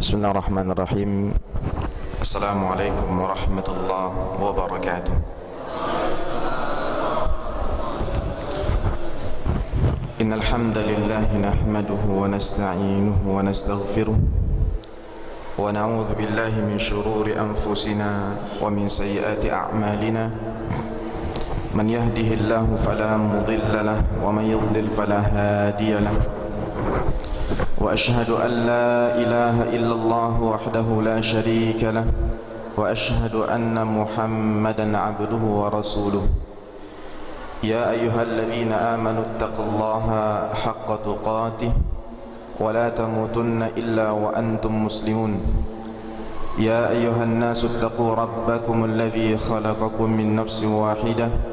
Bismillahirrahmanirrahim. Assalamualaikum warahmatullahi wabarakatuh. Innal hamdalillah nahmaduhu wa nasta'inuhu wa nastaghfiruh wa na'udzu billahi min shururi anfusina wa min sayyiati a'malina. Man yahdihillahu fala mudilla lahu wa man yudlil fala hadiya lahu. وأشهد أن لا إله إلا الله وحده لا شريك له وأشهد أن محمدا عبده ورسوله. يا أيها الذين آمنوا اتقوا الله حق تقاته ولا تموتن إلا وأنتم مسلمون. يا أيها الناس اتقوا ربكم الذي خلقكم من نفس واحدة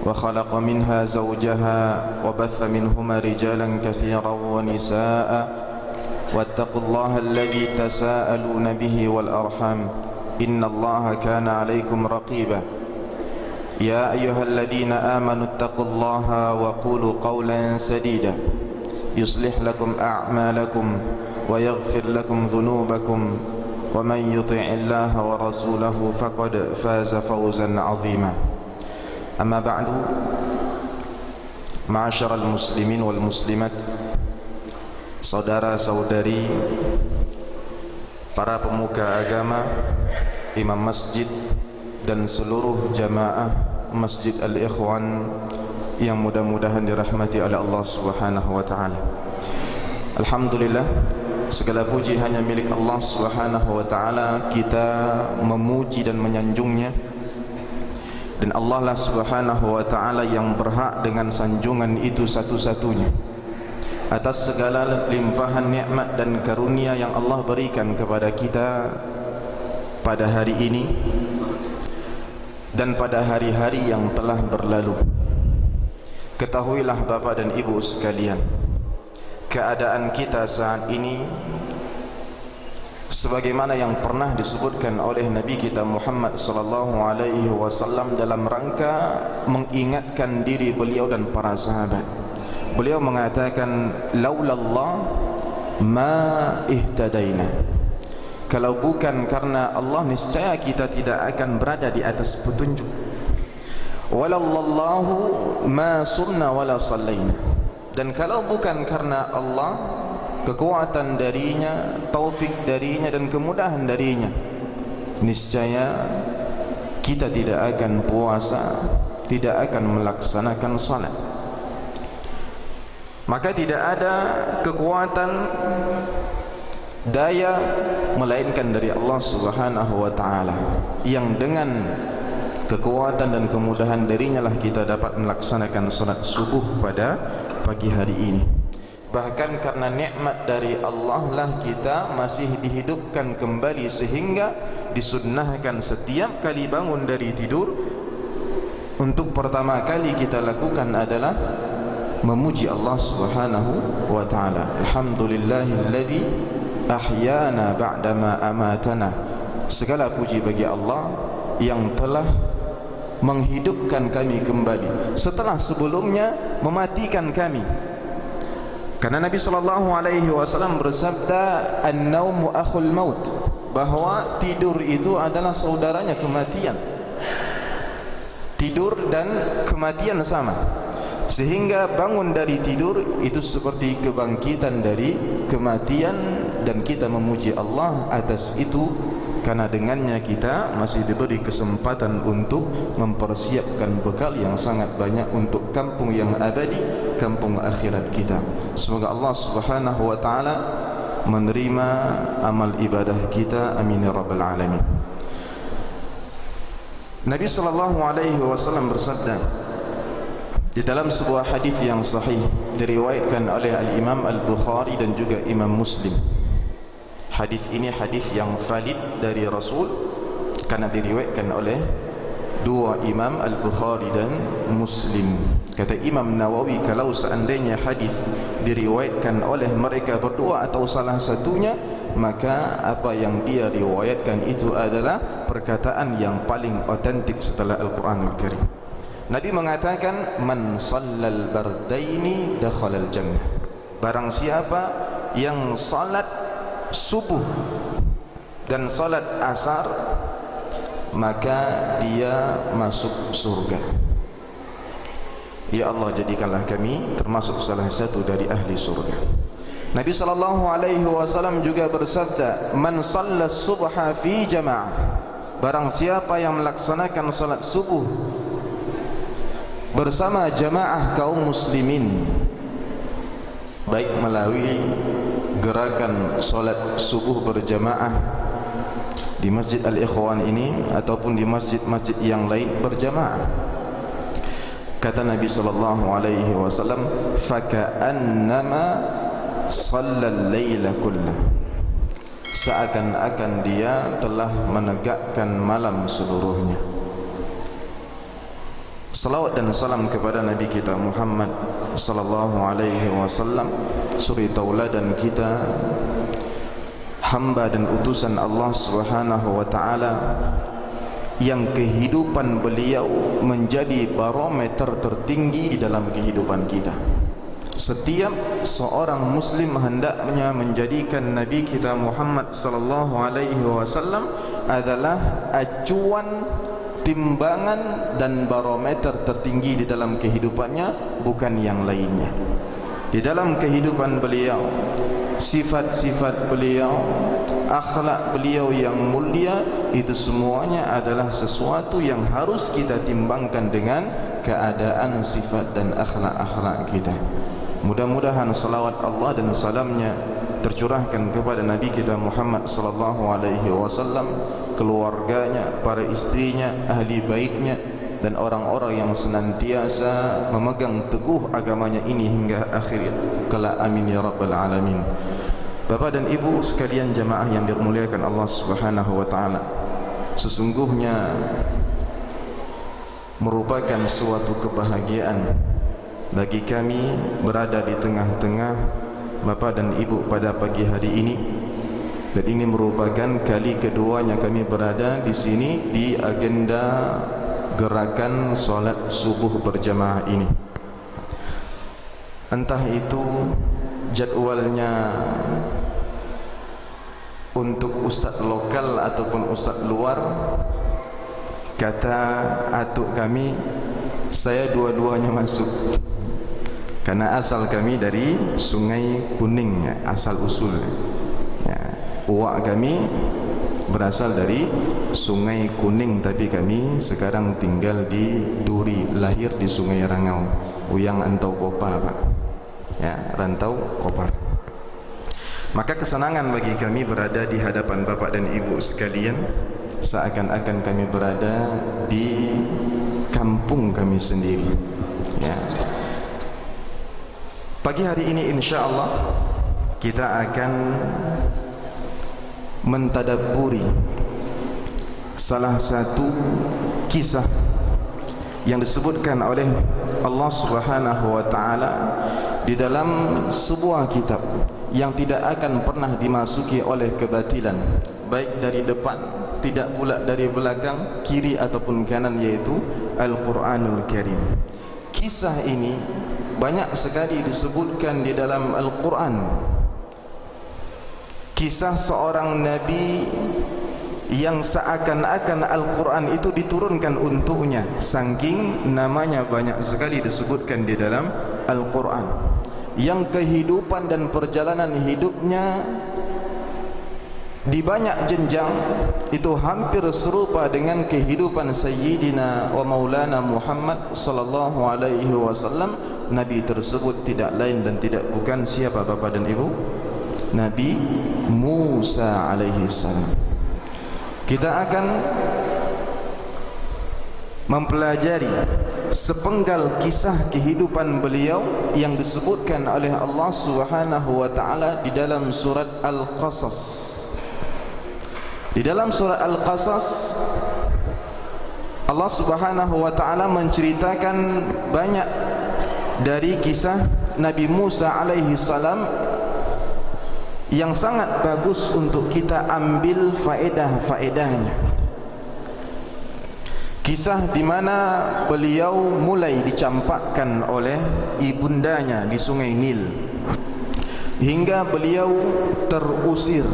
وخلق منها زوجها وبث منهما رجالا كثيرا ونساء واتقوا الله الذي تساءلون به والأرحام إن الله كان عليكم رقيبا. يا أيها الذين آمنوا اتقوا الله وقولوا قولا سديدا يصلح لكم أعمالكم ويغفر لكم ذنوبكم ومن يطع الله ورسوله فقد فاز فوزا عظيما. أما بعد، معاشر المسلمين والmuslimat, saudara-saudari, para pemuka agama, imam masjid dan seluruh jamaah Masjid Al-Ikhwan yang mudah-mudahan dirahmati oleh Allah Subhanahu wa taala. Alhamdulillah, segala puji hanya milik Allah Subhanahu wa taala. Kita memuji dan menyanjungnya, dan Allah lah Subhanahu wa ta'ala yang berhak dengan sanjungan itu satu-satunya atas segala limpahan nikmat dan karunia yang Allah berikan kepada kita pada hari ini dan pada hari-hari yang telah berlalu. Ketahuilah Bapak dan Ibu sekalian, keadaan kita saat ini sebagaimana yang pernah disebutkan oleh Nabi kita Muhammad sallallahu alaihi wasallam dalam rangka mengingatkan diri beliau dan para sahabat. Beliau mengatakan, laulallah ma ihtadaina. Kalau bukan karena Allah, niscaya kita tidak akan berada di atas petunjuk. Walallahu ma sunna wala sallaina. Dan kalau bukan karena Allah, kekuatan darinya, taufik darinya dan kemudahan darinya, niscaya kita tidak akan puasa, tidak akan melaksanakan salat. Maka tidak ada kekuatan daya melainkan dari Allah Subhanahu wa taala, yang dengan kekuatan dan kemudahan darinya lah kita dapat melaksanakan salat subuh pada pagi hari ini. Bahkan karena nikmat dari Allah lah kita masih dihidupkan kembali, sehingga disunnahkan setiap kali bangun dari tidur, untuk pertama kali kita lakukan adalah memuji Allah Subhanahu wa taala. Alhamdulillahilladzi ahyana ba'dama amatana. Segala puji bagi Allah yang telah menghidupkan kami kembali setelah sebelumnya mematikan kami. Karena Nabi sallallahu alaihi wasallam bersabda, an-naumu akhul maut, bahwa tidur itu adalah saudaranya kematian. Tidur dan kematian sama, sehingga bangun dari tidur itu seperti kebangkitan dari kematian. Dan kita memuji Allah atas itu, karena dengannya kita masih diberi kesempatan untuk mempersiapkan bekal yang sangat banyak untuk kampung yang abadi, kampung akhirat kita. Semoga Allah Subhanahu wa taala menerima amal ibadah kita, amin ya rabbal alamin. Nabi sallallahu alaihi wasallam bersabda di dalam sebuah hadis yang sahih, diriwayatkan oleh Al-Imam Al-Bukhari dan juga Imam Muslim. Hadis ini hadis yang valid dari Rasul, karena diriwayatkan oleh dua imam, Al-Bukhari dan Muslim. Kata Imam Nawawi, kalau seandainya hadis diriwayatkan oleh mereka berdua atau salah satunya, maka apa yang dia riwayatkan itu adalah perkataan yang paling otentik setelah Al-Quranul Karim. Nabi mengatakan, man sallal bardaini dakhalal jannah. Barang siapa yang salat subuh dan salat asar, maka dia masuk surga. Ya Allah, jadikanlah kami termasuk salah satu dari ahli surga. Nabi SAW juga bersabda, man shalla subha fi jama'ah, barang siapa yang melaksanakan salat subuh bersama jamaah kaum muslimin, baik melalui gerakan salat subuh berjamaah di Masjid Al-Ikhwan ini ataupun di masjid-masjid yang lain berjamaah, kata Nabi SAW, faka'annama shallal laila kullah, seakan-akan dia telah menegakkan malam seluruhnya. Salawat dan salam kepada Nabi kita Muhammad sallallahu alaihi wasallam, suri tauladan kita, hamba dan utusan Allah Subhanahu wa taala, yang kehidupan beliau menjadi barometer tertinggi di dalam kehidupan kita. Setiap seorang muslim hendaknya menjadikan Nabi kita Muhammad sallallahu alaihi wasallam adalah acuan, timbangan dan barometer tertinggi di dalam kehidupannya, bukan yang lainnya. Di dalam kehidupan beliau, sifat-sifat beliau, akhlak beliau yang mulia, itu semuanya adalah sesuatu yang harus kita timbangkan dengan keadaan sifat dan akhlak-akhlak kita. Mudah-mudahan salawat Allah dan salamnya tercurahkan kepada Nabi kita Muhammad sallallahu alaihi wasallam, keluarganya, para istrinya, ahli baitnya, dan orang-orang yang senantiasa memegang teguh agamanya ini hingga akhir kelak. Amin ya rabbal alamin. Bapak dan ibu sekalian jamaah yang dimuliakan Allah Subhanahu wa taala, sesungguhnya merupakan suatu kebahagiaan bagi kami berada di tengah-tengah bapak dan ibu pada pagi hari ini. Dan ini merupakan kali keduanya kami berada di sini di agenda gerakan solat subuh berjamaah ini. Entah itu jadwalnya untuk ustaz lokal ataupun ustaz luar, kata atuk kami, saya dua-duanya masuk, karena asal kami dari Sungai Kuning, asal usul. Uwak kami berasal dari Sungai Kuning, tapi kami sekarang tinggal di Duri, lahir di Sungai Rangau, Uyang Antau Kopar, Pak. Ya, Rantau Kopar. Maka kesenangan bagi kami berada di hadapan Bapak dan Ibu sekalian, seakan-akan kami berada di kampung kami sendiri. Ya. Pagi hari ini insya-Allah kita akan mentadabburi salah satu kisah yang disebutkan oleh Allah Subhanahu wa taala di dalam sebuah kitab yang tidak akan pernah dimasuki oleh kebatilan, baik dari depan, tidak pula dari belakang, kiri ataupun kanan, yaitu Al-Quranul Karim. Kisah ini banyak sekali disebutkan di dalam Al-Quran. Kisah seorang Nabi yang seakan-akan Al-Quran itu diturunkan untuknya, saking namanya banyak sekali disebutkan di dalam Al-Quran, yang kehidupan dan perjalanan hidupnya di banyak jenjang itu hampir serupa dengan kehidupan Sayyidina wa Maulana Muhammad sallallahu alaihi wasallam. Nabi tersebut tidak lain dan tidak bukan siapa Bapak dan Ibu? Nabi Musa alaihi salam. Kita akan mempelajari sepenggal kisah kehidupan beliau yang disebutkan oleh Allah Subhanahu wa taala di dalam surat Al-Qasas. Di dalam surat Al-Qasas Allah Subhanahu wa taala menceritakan banyak dari kisah Nabi Musa alaihi salam yang sangat bagus untuk kita ambil faedah-faedahnya. Kisah di mana beliau mulai dicampakkan oleh ibundanya di Sungai Nil. hingga beliau terusir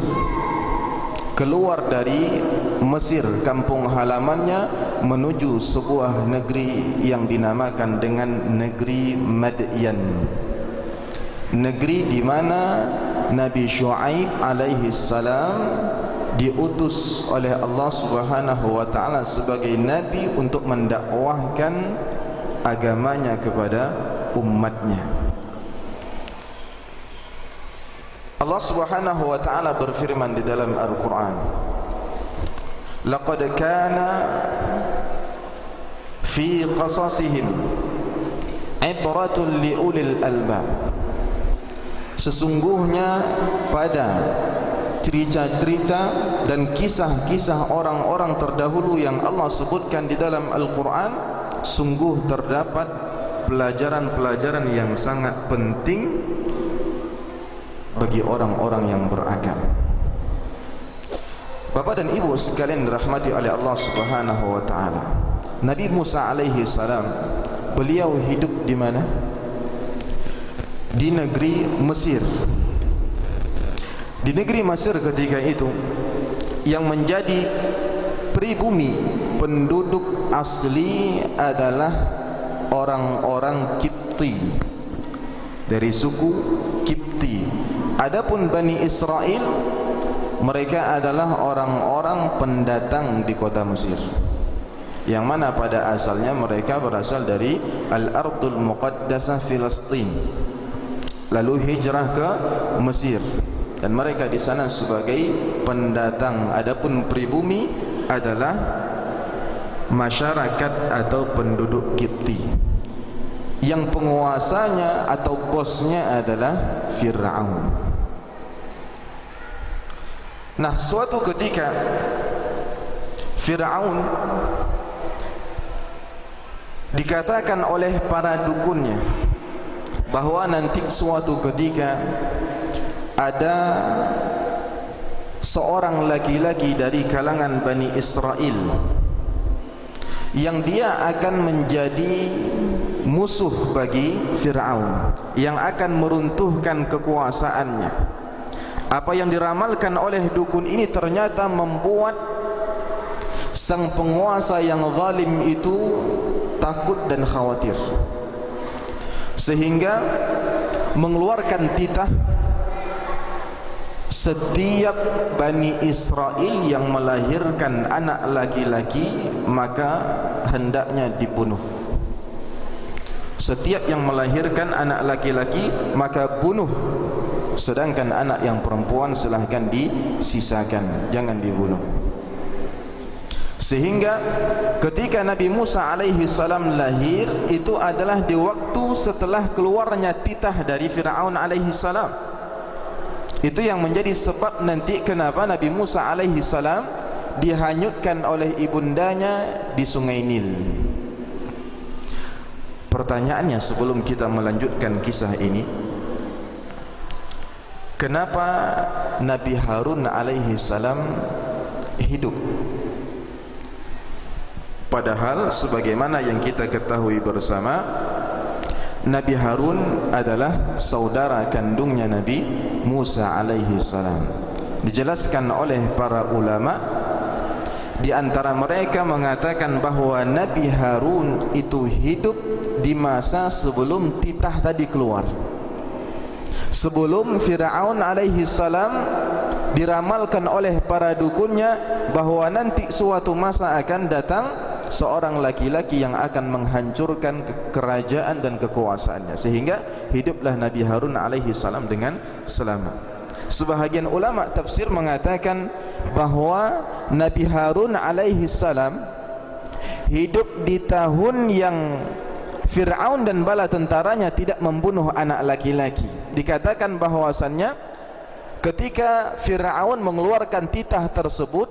keluar dari Mesir, kampung halamannya, menuju sebuah negeri yang dinamakan dengan negeri Madyan, negeri di mana Nabi Syuaib alaihi salam diutus oleh Allah Subhanahu wa taala sebagai nabi untuk mendakwahkan agamanya kepada umatnya. Allah Subhanahu wa taala berfirman di dalam Al-Qur'an, laqad kana fi qasasihim ibratun liulil albab. Sesungguhnya pada cerita-cerita dan kisah-kisah orang-orang terdahulu yang Allah sebutkan di dalam Al-Quran, sungguh terdapat pelajaran-pelajaran yang sangat penting bagi orang-orang yang beragama. Bapak dan Ibu sekalian dirahmati oleh Allah Subhanahu wa taala, Nabi Musa alaihi salam, beliau hidup di mana? Di negeri Mesir. Di negeri Mesir ketika itu, yang menjadi pribumi penduduk asli adalah orang-orang Kipti, dari suku Kipti. Adapun Bani Israel, mereka adalah orang-orang pendatang di kota Mesir, yang mana pada asalnya mereka berasal dari Al-Ardul Muqaddasah Filistin, lalu hijrah ke Mesir, dan mereka di sana sebagai pendatang. Adapun pribumi adalah masyarakat atau penduduk Kipti, yang penguasanya atau bosnya adalah Fir'aun. Nah, suatu ketika Fir'aun dikatakan oleh para dukunnya bahwa nanti suatu ketika ada seorang laki-laki dari kalangan Bani Israel yang dia akan menjadi musuh bagi Fir'aun, yang akan meruntuhkan kekuasaannya. Apa yang diramalkan oleh dukun ini ternyata membuat sang penguasa yang zalim itu takut dan khawatir, sehingga mengeluarkan titah setiap Bani Israel yang melahirkan anak laki-laki maka hendaknya dibunuh. Setiap yang melahirkan anak laki-laki maka bunuh, sedangkan anak yang perempuan silahkan disisakan, jangan dibunuh. Sehingga ketika Nabi Musa alaihi salam lahir, itu adalah di waktu setelah keluarnya titah dari Fir'aun alaihi salam. Itu yang menjadi sebab nanti kenapa Nabi Musa alaihi salam dihanyutkan oleh ibundanya di Sungai Nil. Pertanyaannya sebelum kita melanjutkan kisah ini, kenapa Nabi Harun alaihi salam hidup? Padahal sebagaimana yang kita ketahui bersama, Nabi Harun adalah saudara kandungnya Nabi Musa alaihi salam. Dijelaskan oleh para ulama, di antara mereka mengatakan bahwa Nabi Harun itu hidup di masa sebelum titah tadi keluar, sebelum Fir'aun alaihi salam diramalkan oleh para dukunnya bahwa nanti suatu masa akan datang seorang laki-laki yang akan menghancurkan kerajaan dan kekuasaannya, sehingga hiduplah Nabi Harun alaihi salam dengan selamat. Sebahagian ulama tafsir mengatakan bahwa Nabi Harun alaihi salam hidup di tahun yang Fir'aun dan bala tentaranya tidak membunuh anak laki-laki. Dikatakan bahwasannya ketika Fir'aun mengeluarkan titah tersebut,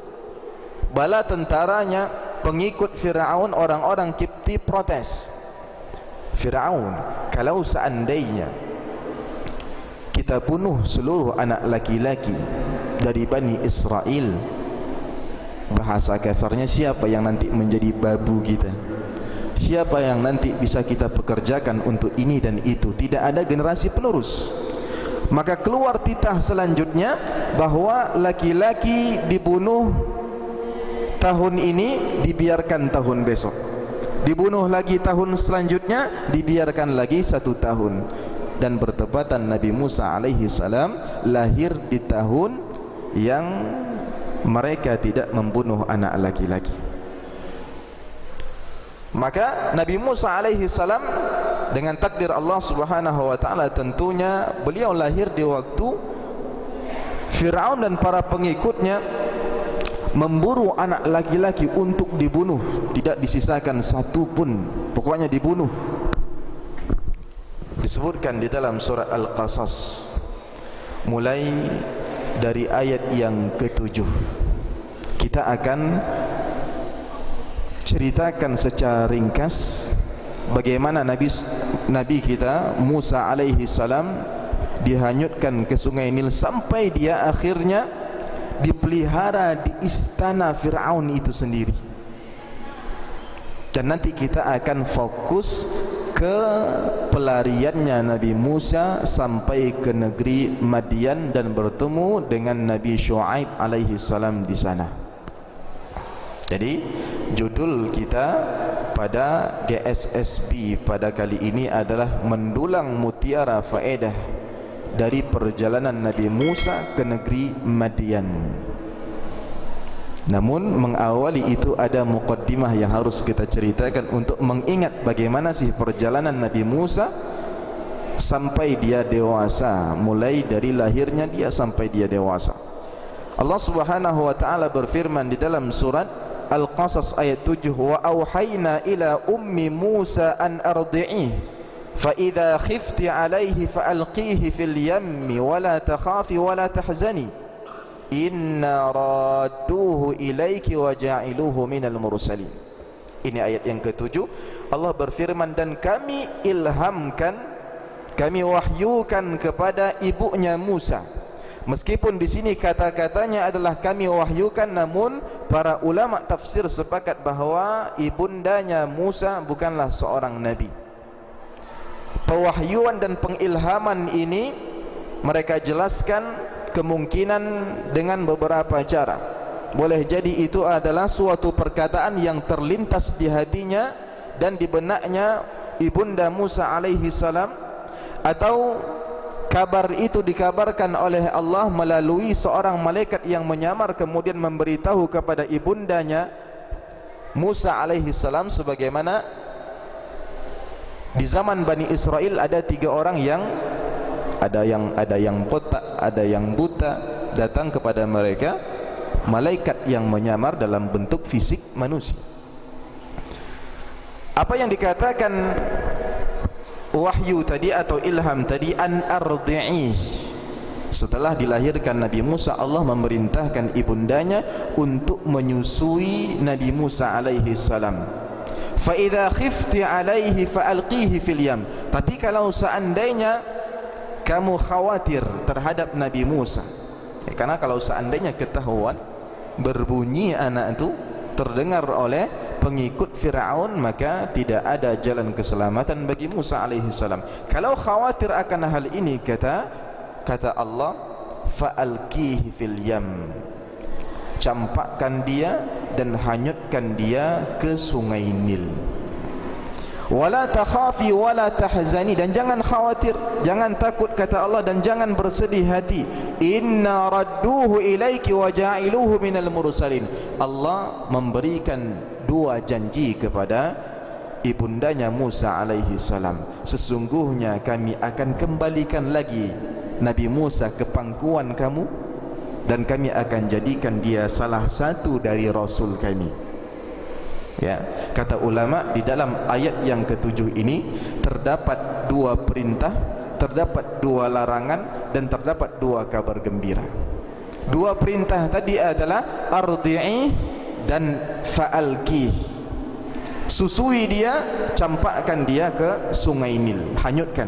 bala tentaranya, pengikut Fir'aun, orang-orang Kipti protes. Fir'aun, kalau seandainya kita bunuh seluruh anak laki-laki dari Bani Israel, bahasa kasarnya, siapa yang nanti menjadi babu kita? Siapa yang nanti bisa kita pekerjakan untuk ini dan itu? Tidak ada generasi penerus. Maka keluar titah selanjutnya bahwa laki-laki dibunuh tahun ini, dibiarkan tahun besok. Dibunuh lagi tahun selanjutnya, dibiarkan lagi 1 tahun. Dan bertepatan Nabi Musa alaihi salam lahir di tahun yang mereka tidak membunuh anak laki-laki. Maka Nabi Musa alaihi salam dengan takdir Allah Subhanahu wa taala, tentunya beliau lahir di waktu Firaun dan para pengikutnya memburu anak laki-laki untuk dibunuh, tidak disisakan satu pun, pokoknya dibunuh. Disebutkan di dalam surat Al-Qasas mulai dari ayat yang ke-7. Kita akan ceritakan secara ringkas bagaimana Nabi kita Musa alaihi salam dihanyutkan ke sungai Nil sampai dia akhirnya dipelihara di istana Fir'aun itu sendiri. Dan nanti kita akan fokus ke pelariannya Nabi Musa sampai ke negeri Madian dan bertemu dengan Nabi Syuaib alaihi salam di sana. Jadi judul kita pada GSSB pada kali ini adalah mendulang mutiara faedah dari perjalanan Nabi Musa ke negeri Madian. Namun mengawali itu ada muqaddimah yang harus kita ceritakan untuk mengingat bagaimana sih perjalanan Nabi Musa sampai dia dewasa, mulai dari lahirnya dia sampai dia dewasa. Allah Subhanahu wa taala berfirman di dalam surat Al-Qasas ayat 7, wa auhayna ila ummi Musa an ardi'ih fa idza khifti alayhi fa alqihi fil yammi wa la takhafi wa la tahzani inna radduhu ilayki wa ja'iluhu minal mursalin. Ini ayat yang ke-7. Allah berfirman, dan kami ilhamkan, kami wahyukan kepada ibunya Musa. Meskipun di sini kata-katanya adalah kami wahyukan, namun para ulama tafsir sepakat bahwa ibundanya Musa bukanlah seorang nabi. Pewahyuan dan pengilhaman ini mereka jelaskan kemungkinan dengan beberapa cara. Boleh jadi itu adalah suatu perkataan yang terlintas di hatinya dan di benaknya ibunda Musa alaihi salam, atau kabar itu dikabarkan oleh Allah melalui seorang malaikat yang menyamar kemudian memberitahu kepada ibundanya Musa alaihi salam, sebagaimana di zaman Bani Israel ada 3 orang yang ada yang kotak, ada yang buta, datang kepada mereka malaikat yang menyamar dalam bentuk fisik manusia. Apa yang dikatakan wahyu tadi atau ilham tadi, an ardi'i, setelah dilahirkan Nabi Musa, Allah memerintahkan ibundanya untuk menyusui Nabi Musa alaihi salam. Fa idza khifti alaihi fa alqihi fil yam. Tapi kalau seandainya kamu khawatir terhadap Nabi Musa, karena kalau seandainya ketahuan berbunyi anak itu terdengar oleh pengikut Fir'aun, maka tidak ada jalan keselamatan bagi Musa alaihi salam. Kalau khawatir akan hal ini, kata Allah, fa'alqihi fil yam, campakkan dia dan hanyutkan dia ke sungai Nil. Wala takhafi wala tahzani, dan jangan khawatir, jangan takut, kata Allah, dan jangan bersedih hati. Inna radduhu ilaiki wa ja'iluhu minal mursalin. Allah memberikan 2 janji kepada ibundanya Musa alaihi salam. Sesungguhnya kami akan kembalikan lagi Nabi Musa ke pangkuan kamu, dan kami akan jadikan dia salah satu dari rasul kami. Ya, kata ulama, di dalam ayat yang ke-7 ini terdapat 2 perintah, terdapat 2 larangan, dan terdapat 2 kabar gembira. 2 perintah tadi adalah ardi'i dan fa'alqi, susui dia, campakkan dia ke sungai Nil, hanyutkan.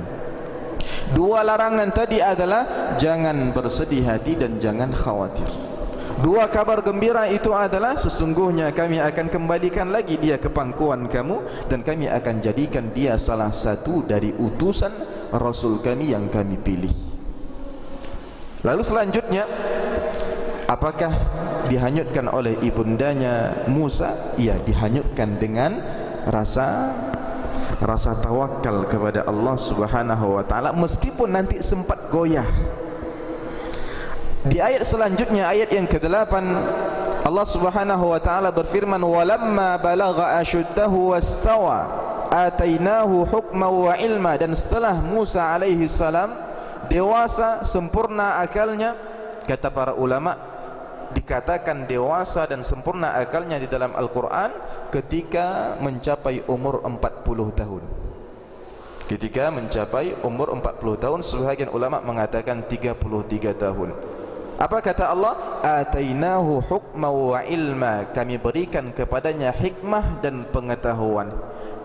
2 larangan tadi adalah jangan bersedih hati dan jangan khawatir. 2 kabar gembira itu adalah sesungguhnya kami akan kembalikan lagi dia ke pangkuan kamu, dan kami akan jadikan dia salah satu dari utusan Rasul kami yang kami pilih. Lalu selanjutnya, apakah dihanyutkan oleh ibundanya Musa? Iya, dihanyutkan dengan rasa tawakal kepada Allah Subhanahu wa taala, meskipun nanti sempat goyah. Di ayat selanjutnya, ayat yang ke-8, Allah Subhanahu wa taala berfirman, "Walamma balagha ashuddahu wastawa atainahu hukman wa ilma." Dan setelah Musa alaihi salam dewasa, sempurna akalnya, kata para ulama, dikatakan dewasa dan sempurna akalnya di dalam Al-Quran ketika mencapai umur 40 tahun. Ketika mencapai umur 40 tahun, sebagian ulama mengatakan 33 tahun. Apa kata Allah? Atainahu hukma wa ilma. Kami berikan kepadanya hikmah dan pengetahuan.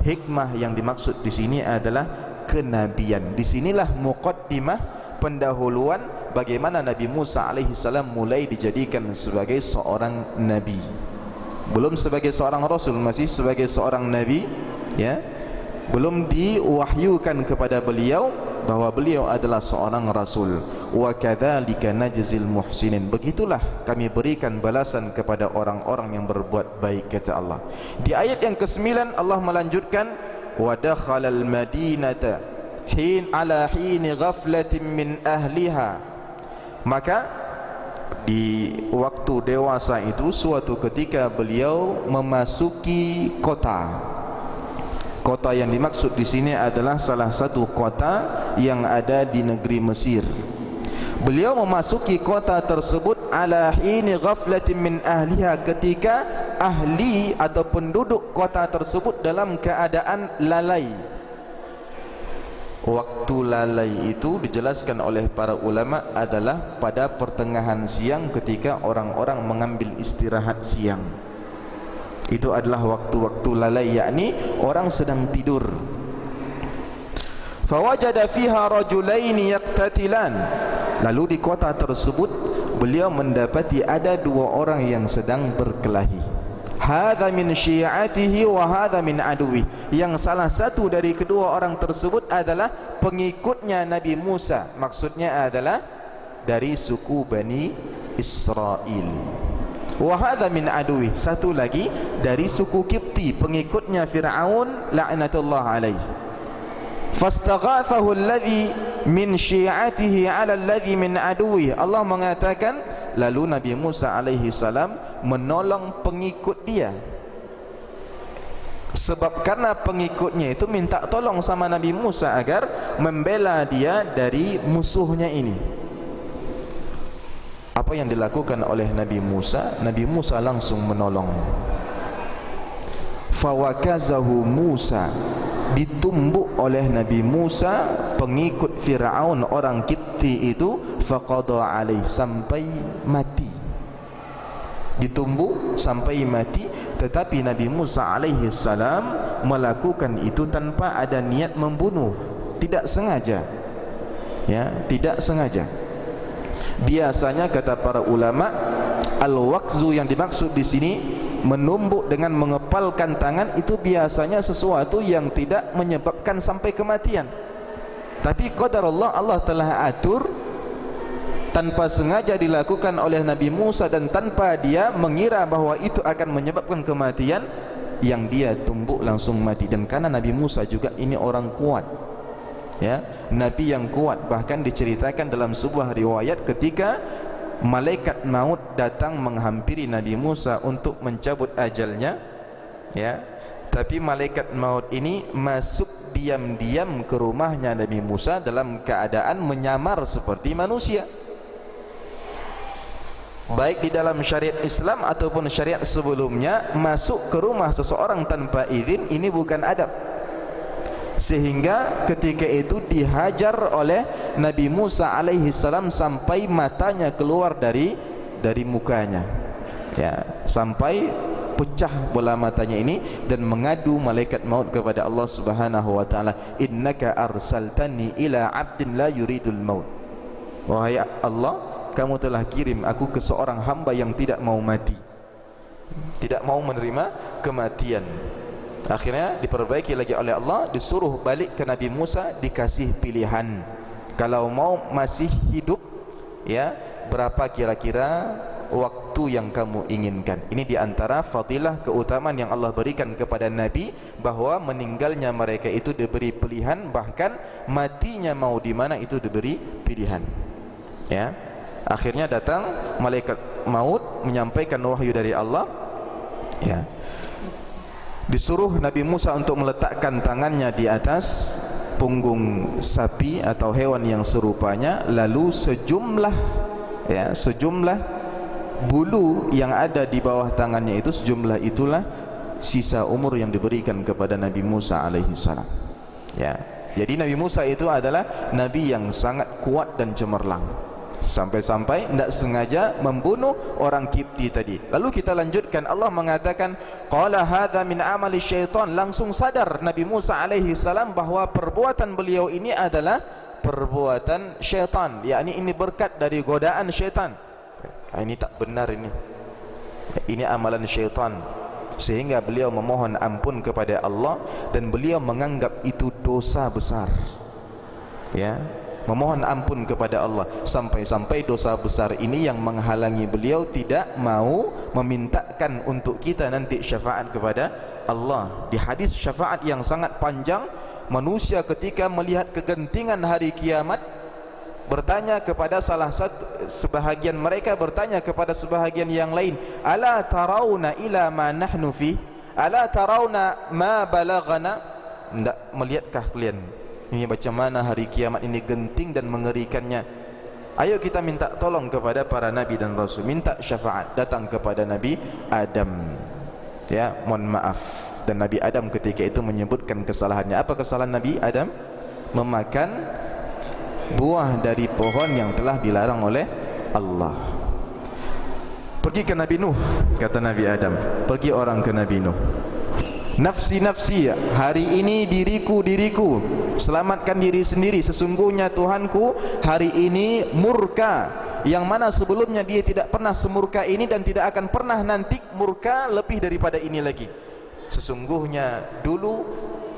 Hikmah yang dimaksud di sini adalah kenabian. Disinilah muqaddimah, pendahuluan bagaimana Nabi Musa alaihi salam mulai dijadikan sebagai seorang nabi. Belum sebagai seorang rasul, masih sebagai seorang nabi, ya. Belum diwahyukan kepada beliau bahwa beliau adalah seorang rasul. Wa kadzalika najzil muhsinin. Begitulah kami berikan balasan kepada orang-orang yang berbuat baik, kata Allah. Di ayat yang ke-9 Allah melanjutkan, wa dakhalal madinata ala hini ghaflatin min ahliha. Maka di waktu dewasa itu, suatu ketika beliau memasuki kota. Kota yang dimaksud di sini adalah salah satu kota yang ada di negeri Mesir. Beliau memasuki kota tersebut ala hini ghaflatin min ahliha, ketika ahli atau penduduk kota tersebut dalam keadaan lalai. Waktu lalai itu dijelaskan oleh para ulama adalah pada pertengahan siang ketika orang-orang mengambil istirahat siang. Itu adalah waktu-waktu lalai, yakni orang sedang tidur. Fawajada fiha rajulaini yaqtatilan. Lalu di kota tersebut beliau mendapati ada dua orang yang sedang berkelahi. Hadza min syi'atihi wa hadza min aduwih. Yang salah satu dari kedua orang tersebut adalah pengikutnya Nabi Musa. Maksudnya adalah dari suku Bani Israel. Wa hadza min aduwih, satu lagi dari suku Kipti, pengikutnya Fir'aun la'natullah alaih. Fastaghathahu alladhi min syi'atihi 'ala alladhi min aduwih. Allah mengatakan, lalu Nabi Musa alaihi salam menolong pengikut dia. Sebab karena pengikutnya itu minta tolong sama Nabi Musa agar membela dia dari musuhnya ini. Apa yang dilakukan oleh Nabi Musa? Nabi Musa langsung menolong. Fawakazahu Musa, ditumbuk oleh Nabi Musa pengikut Fir'aun orang Kipti itu, faqada alaih, sampai mati. Ditumbuk sampai mati, tetapi Nabi Musa alaihi salam melakukan itu tanpa ada niat membunuh, tidak sengaja. Ya, tidak sengaja. Biasanya kata para ulama, al-waqzu yang dimaksud di sini, menumbuk dengan mengepalkan tangan, itu biasanya sesuatu yang tidak menyebabkan sampai kematian. Tapi qadarullah, Allah telah atur tanpa sengaja dilakukan oleh Nabi Musa dan tanpa dia mengira bahwa itu akan menyebabkan kematian, yang dia tumbuk langsung mati. Dan karena Nabi Musa juga ini orang kuat, ya, Nabi yang kuat. Bahkan diceritakan dalam sebuah riwayat ketika malaikat maut datang menghampiri Nabi Musa untuk mencabut ajalnya, ya, tapi malaikat maut ini masuk diam-diam ke rumahnya Nabi Musa dalam keadaan menyamar seperti manusia. Baik di dalam syariat Islam ataupun syariat sebelumnya, masuk ke rumah seseorang tanpa izin ini bukan adab. Sehingga ketika itu dihajar oleh Nabi Musa alaihi salam sampai matanya keluar dari mukanya, ya, sampai pecah bola matanya ini, dan mengadu malaikat maut kepada Allah Subhanahu wa taala, innaka arsaltani ila 'abdin la yuridul maut. Wahai Allah, kamu telah kirim aku ke seorang hamba yang tidak mau mati, tidak mau menerima kematian. Akhirnya diperbaiki lagi oleh Allah, disuruh balik ke Nabi Musa, dikasih pilihan. Kalau mau masih hidup, ya, berapa kira-kira waktu yang kamu inginkan. Ini diantara fadilah keutamaan yang Allah berikan kepada Nabi, bahwa meninggalnya mereka itu diberi pilihan, bahkan matinya mau di mana itu diberi pilihan. Ya, akhirnya datang malaikat maut menyampaikan wahyu dari Allah. Ya, disuruh Nabi Musa untuk meletakkan tangannya di atas punggung sapi atau hewan yang serupanya, lalu sejumlah bulu yang ada di bawah tangannya itu, sejumlah itulah sisa umur yang diberikan kepada Nabi Musa alaihi salam. Ya, jadi Nabi Musa itu adalah nabi yang sangat kuat dan cemerlang, sampai-sampai tidak sengaja membunuh orang Kipti tadi. Lalu kita lanjutkan, Allah mengatakan qala hadza min amali syaitan. Langsung sadar Nabi Musa alaihi salam bahwa perbuatan beliau ini adalah perbuatan syaitan, yakni ini berkat dari godaan syaitan. Ini tak benar, ini amalan syaitan. Sehingga beliau memohon ampun kepada Allah, dan beliau menganggap itu dosa besar. Ya, memohon ampun kepada Allah, sampai-sampai dosa besar ini yang menghalangi beliau tidak mau memintakan untuk kita nanti syafaat kepada Allah. Di hadis syafaat yang sangat panjang, manusia ketika melihat kegentingan hari kiamat bertanya kepada sebahagian mereka bertanya kepada sebahagian yang lain, ala tarawna ila ma nahnu fi, ala tarawna ma balagana, tidak melihatkah kalian ini macam mana hari kiamat ini genting dan mengerikannya? Ayo kita minta tolong kepada para nabi dan rasul, minta syafaat. Datang kepada Nabi Adam, ya, mohon maaf. Dan Nabi Adam ketika itu menyebutkan kesalahannya. Apa kesalahan Nabi Adam? Memakan buah dari pohon yang telah dilarang oleh Allah. Pergi ke Nabi Nuh, kata Nabi Adam. Pergi orang ke Nabi Nuh, nafsi nafsi, hari ini diriku diriku, selamatkan diri sendiri, sesungguhnya Tuhanku hari ini murka, yang mana sebelumnya dia tidak pernah semurka ini dan tidak akan pernah nanti murka lebih daripada ini lagi. Sesungguhnya dulu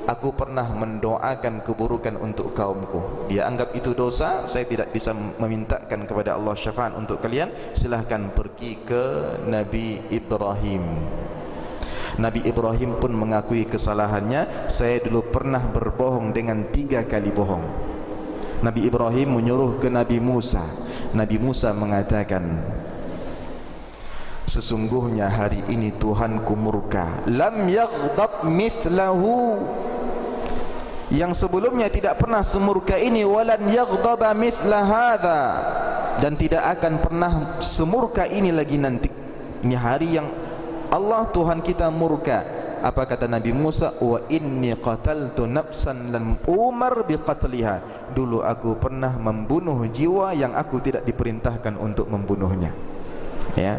aku pernah mendoakan keburukan untuk kaumku. Dia anggap itu dosa. Saya tidak bisa memintakan kepada Allah syafaat untuk kalian. Silahkan pergi ke Nabi Ibrahim. Nabi Ibrahim pun mengakui kesalahannya. Saya dulu pernah berbohong dengan 3 kali bohong. Nabi Ibrahim menyuruh ke Nabi Musa. Nabi Musa mengatakan, sesungguhnya hari ini Tuhanku murka, lam yaghdab mithlahu, yang sebelumnya tidak pernah semurka ini, walan yaghdaba mithla hadha, dan tidak akan pernah semurka ini lagi nanti. Ini hari yang Allah Tuhan kita murka. Apa kata Nabi Musa? Wa inni qataltu nafsan lam umar biqatliha, dulu aku pernah membunuh jiwa yang aku tidak diperintahkan untuk membunuhnya. Ya,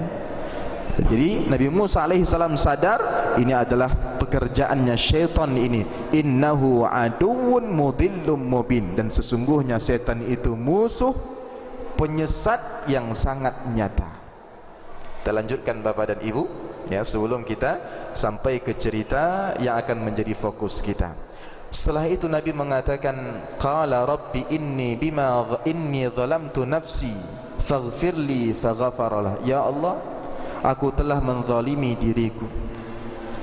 jadi Nabi Musa alaihi salam sadar ini adalah pekerjaannya syaitan ini. Innahu aduwwun mudillum mubin, dan sesungguhnya setan itu musuh penyesat yang sangat nyata. Kita lanjutkan Bapak dan Ibu, ya, sebelum kita sampai ke cerita yang akan menjadi fokus kita. Setelah itu Nabi mengatakan, qala rabbi inni zalamtu nafsi faghfirli faghfaralah. Ya Allah, aku telah menzalimi diriku,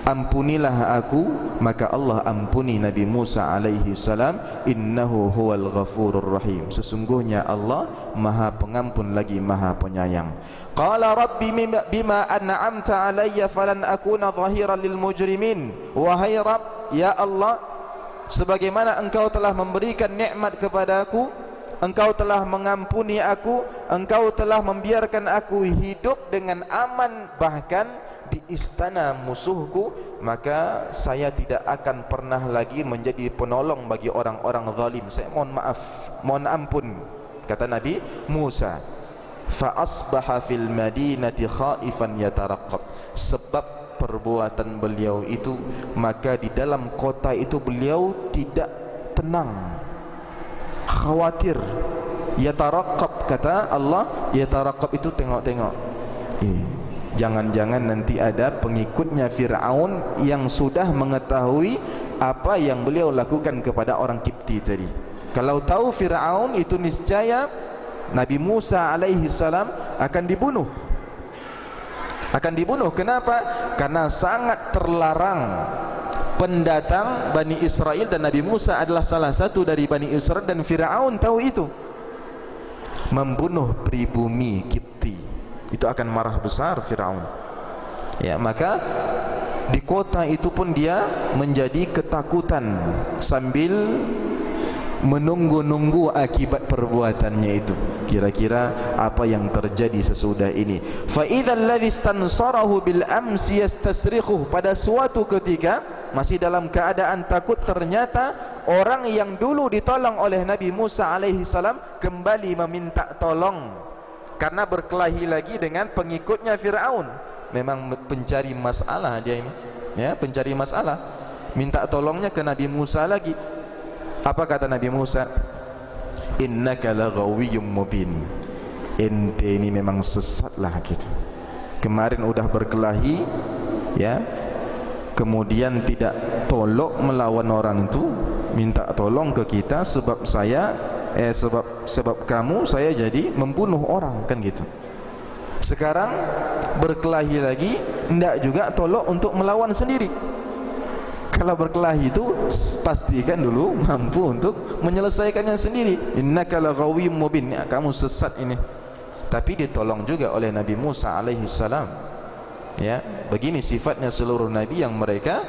ampunilah aku. Maka Allah ampuni Nabi Musa alaihi salam. Innahu huwal ghafurur rahim, sesungguhnya Allah maha pengampun lagi maha penyayang. Qala rabbi bima an'amta alayya falan akuna zahiran lil mujrimin. Wahai Rabb, ya Allah, sebagaimana engkau telah memberikan nikmat kepadaku, engkau telah mengampuni aku, engkau telah membiarkan aku hidup dengan aman bahkan di istana musuhku, maka saya tidak akan pernah lagi menjadi penolong bagi orang-orang zalim. Saya mohon maaf, mohon ampun, kata Nabi Musa. Fa asbaha fil madinati khaifan yataraqqab, sebab perbuatan beliau itu, maka di dalam kota itu beliau tidak tenang, khawatir. Yataraqqab, kata Allah, yataraqqab itu tengok-tengok. Jangan-jangan nanti ada pengikutnya Fir'aun yang sudah mengetahui apa yang beliau lakukan kepada orang Kipti tadi. Kalau tahu Fir'aun itu niscaya Nabi Musa alaihi salam akan dibunuh. Akan dibunuh. Kenapa? Karena sangat terlarang pendatang Bani Israel, dan Nabi Musa adalah salah satu dari Bani Israel, dan Fir'aun tahu itu, membunuh pribumi Kipti. Itu akan marah besar Fir'aun. Ya, maka di kota itu pun dia menjadi ketakutan sambil menunggu-nunggu akibat perbuatannya itu. Kira-kira apa yang terjadi sesudah ini? Fa idzal ladzi istansarahu bil amsi yastasrikhu. Pada suatu ketika masih dalam keadaan takut, ternyata orang yang dulu ditolong oleh Nabi Musa alaihi salam kembali meminta tolong karena berkelahi lagi dengan pengikutnya Fir'aun. Memang pencari masalah dia ini, ya, pencari masalah. Minta tolongnya ke Nabi Musa lagi. Apa kata Nabi Musa? Innaka laghawiyyum mubin. Ente ini memang sesatlah gitu. Kemarin udah berkelahi, ya, kemudian tidak tolong melawan orang itu, minta tolong ke kita sebab saya sebab kamu saya jadi membunuh orang, kan gitu. Sekarang berkelahi lagi, hendak juga tolong untuk melawan sendiri. Kalau berkelahi itu pastikan dulu mampu untuk menyelesaikannya sendiri. Innaka laghawiyyum mubin, ya, kamu sesat ini. Tapi ditolong juga oleh Nabi Musa alaihi salam. Ya, begini sifatnya seluruh nabi yang mereka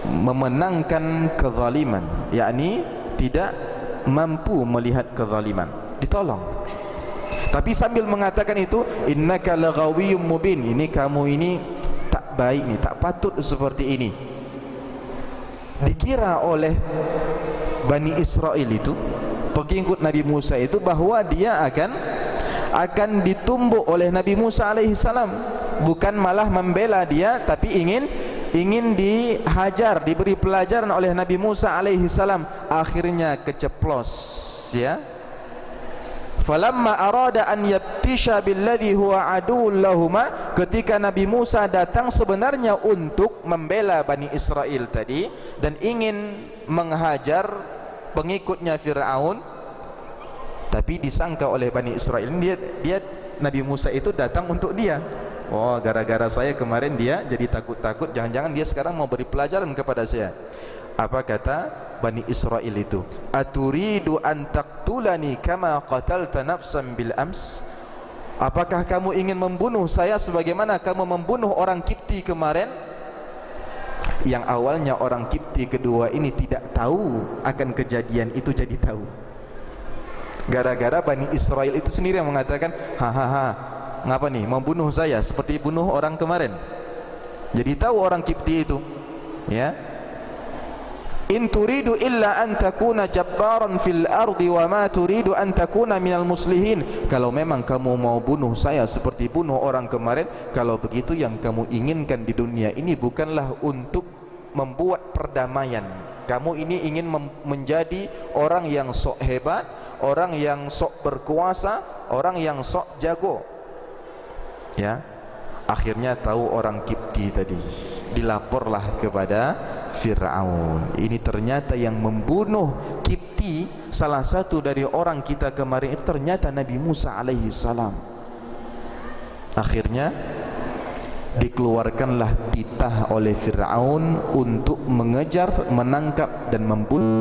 memenangkan kezaliman, yakni tidak mampu melihat kezaliman, ditolong. Tapi sambil mengatakan itu, innaka laghawiyyum mubin, ini kamu ini tak baik nih, tak patut seperti ini. Dikira oleh Bani Israel itu, pengikut Nabi Musa itu, bahwa dia akan ditumbuk oleh Nabi Musa alaihi salam, bukan malah membela dia, tapi ingin dihajar, diberi pelajaran oleh Nabi Musa alaihi salam. Akhirnya keceplos, ya. Falamma arada an yabtisha billadhi huwa aduwwun lahuma, ketika Nabi Musa datang sebenarnya untuk membela Bani Israel tadi dan ingin menghajar pengikutnya Fir'aun, tapi disangka oleh Bani Israel dia Nabi Musa itu datang untuk dia. Oh, gara-gara saya kemarin dia jadi takut-takut, jangan-jangan dia sekarang mau beri pelajaran kepada saya. Apa kata Bani Israel itu? Aturidu an taqtulani kama qatalta nafsan bil ams? Apakah kamu ingin membunuh saya sebagaimana kamu membunuh orang Kipti kemarin? Yang awalnya orang Kipti kedua ini tidak tahu akan kejadian itu, jadi tahu. Gara-gara Bani Israel itu sendiri yang mengatakan, hahaha, ngapa nih membunuh saya seperti bunuh orang kemarin? Jadi tahu orang Kipti itu, ya. In turidu illa an takuna jabbaran fil ardi wa ma turidu an takuna minal muslihin. Kalau memang kamu mau bunuh saya seperti bunuh orang kemarin, kalau begitu yang kamu inginkan di dunia ini bukanlah untuk membuat perdamaian. Kamu ini ingin menjadi orang yang sok hebat, orang yang sok berkuasa, orang yang sok jago. Ya. Akhirnya tahu orang Kipti tadi, dilaporlah kepada Fir'aun. Ini ternyata yang membunuh Kipti, salah satu dari orang kita kemarin itu ternyata Nabi Musa alaihi salam. Akhirnya dikeluarkanlah titah oleh Fir'aun untuk mengejar, menangkap dan membunuh